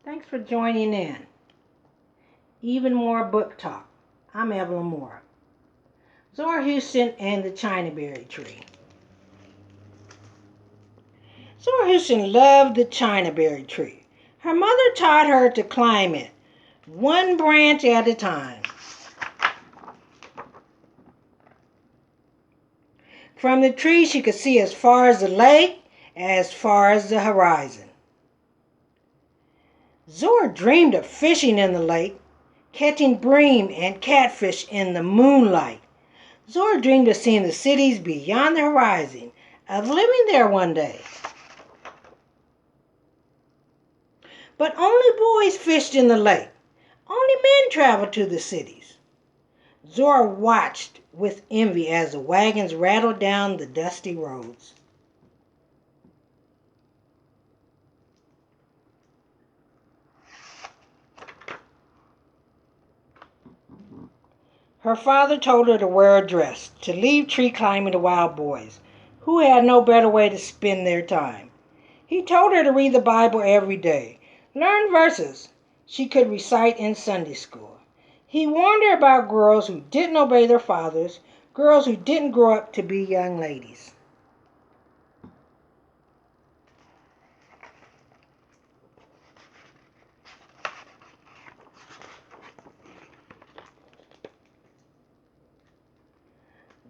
Thanks for joining in. Even more book talk. I'm Evelyn Moore. Zora Hurston and the Chinaberry Tree. Zora Hurston loved the Chinaberry tree. Her mother taught her to climb it, one branch at a time. From the tree she could see as far as the lake, as far as the horizon. Zora dreamed of fishing in the lake, catching bream and catfish in the moonlight. Zora dreamed of seeing the cities beyond the horizon, of living there one day. But only boys fished in the lake. Only men traveled to the cities. Zora watched with envy as the wagons rattled down the dusty roads. Her father told her to wear a dress, to leave tree climbing to wild boys, who had no better way to spend their time. He told her to read the Bible every day, learn verses she could recite in Sunday school. He warned her about girls who didn't obey their fathers, girls who didn't grow up to be young ladies.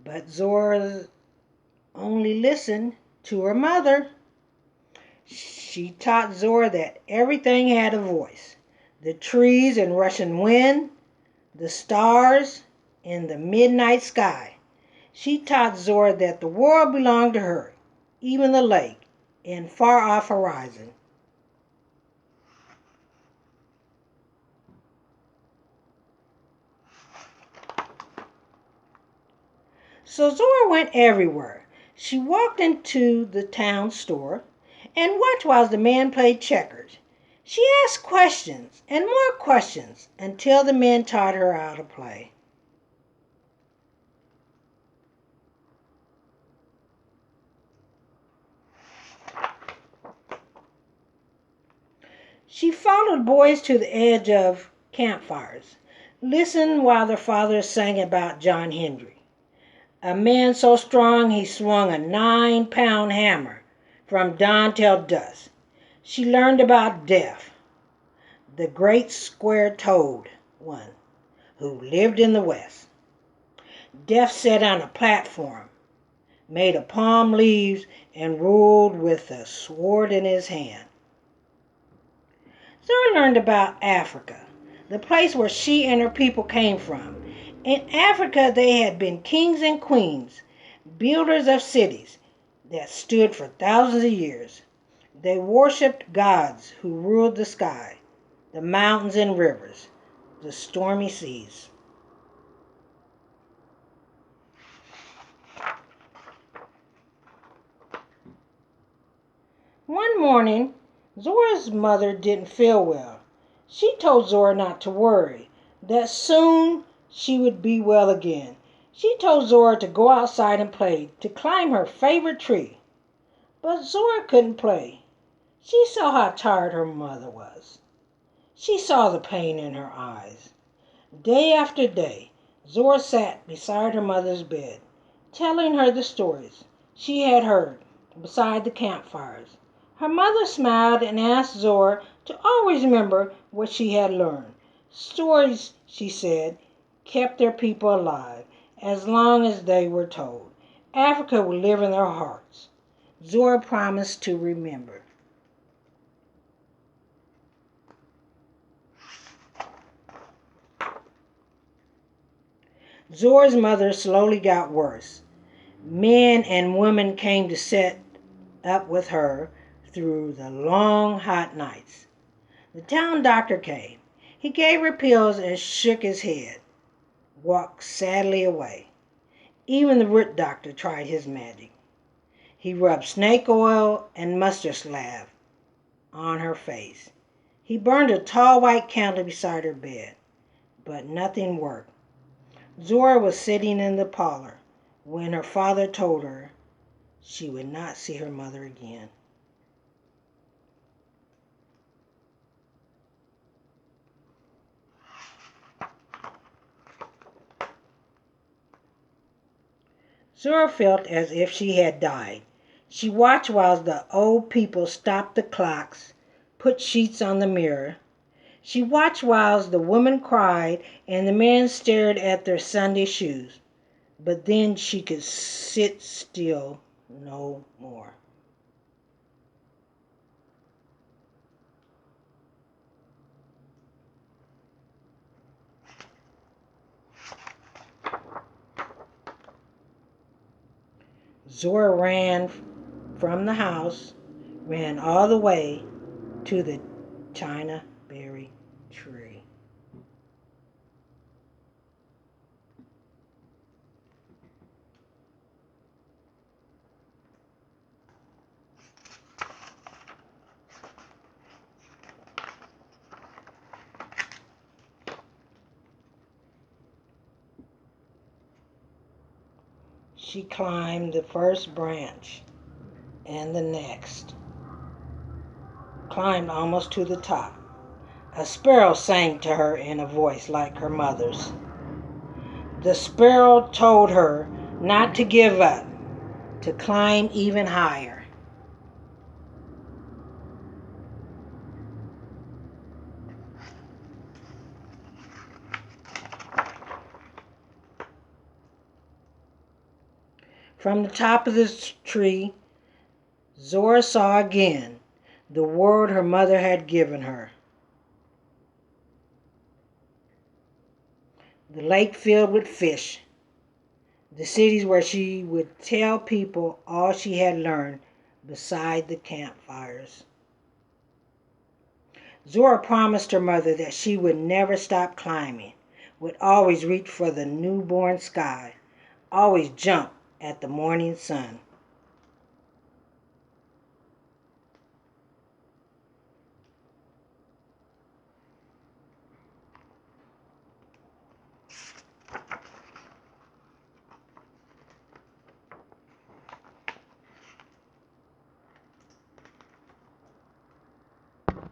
But Zora only listened to her mother. She taught Zora that everything had a voice. The trees and rushing wind, the stars in the midnight sky. She taught Zora that the world belonged to her, even the lake and far off horizon. So Zora went everywhere. She walked into the town store and watched while the man played checkers. She asked questions and more questions until the men taught her how to play. She followed boys to the edge of campfires, listened while their fathers sang about John Henry, a man so strong he swung a 9-pound hammer from dawn till dusk. She learned about Death, the great square-toed one who lived in the West. Death sat on a platform made of palm leaves and ruled with a sword in his hand. Zora learned about Africa, the place where she and her people came from. In Africa, they had been kings and queens, builders of cities that stood for thousands of years. They worshipped gods who ruled the sky, the mountains and rivers, the stormy seas. One morning, Zora's mother didn't feel well. She told Zora not to worry, that soon she would be well again. She told Zora to go outside and play, to climb her favorite tree. But Zora couldn't play. She saw how tired her mother was. She saw the pain in her eyes. Day after day, Zora sat beside her mother's bed, telling her the stories she had heard beside the campfires. Her mother smiled and asked Zora to always remember what she had learned. Stories, she said, kept their people alive as long as they were told. Africa would live in their hearts. Zora promised to remember. Zora's mother slowly got worse. Men and women came to sit up with her through the long, hot nights. The town doctor came. He gave her pills and shook his head, walked sadly away. Even the root doctor tried his magic. He rubbed snake oil and mustard salve on her face. He burned a tall white candle beside her bed, but nothing worked. Zora was sitting in the parlor when her father told her she would not see her mother again. Zora felt as if she had died. She watched while the old people stopped the clocks, put sheets on the mirror. She watched while the women cried and the men stared at their Sunday shoes. But then she could sit still no more. Zora ran from the house, ran all the way to the Chinaberry tree. She climbed the first branch and the next, climbed almost to the top. A sparrow sang to her in a voice like her mother's. The sparrow told her not to give up, to climb even higher. From the top of the tree, Zora saw again the world her mother had given her. The lake filled with fish, the cities where she would tell people all she had learned beside the campfires. Zora promised her mother that she would never stop climbing, would always reach for the newborn sky, always jump at the morning sun.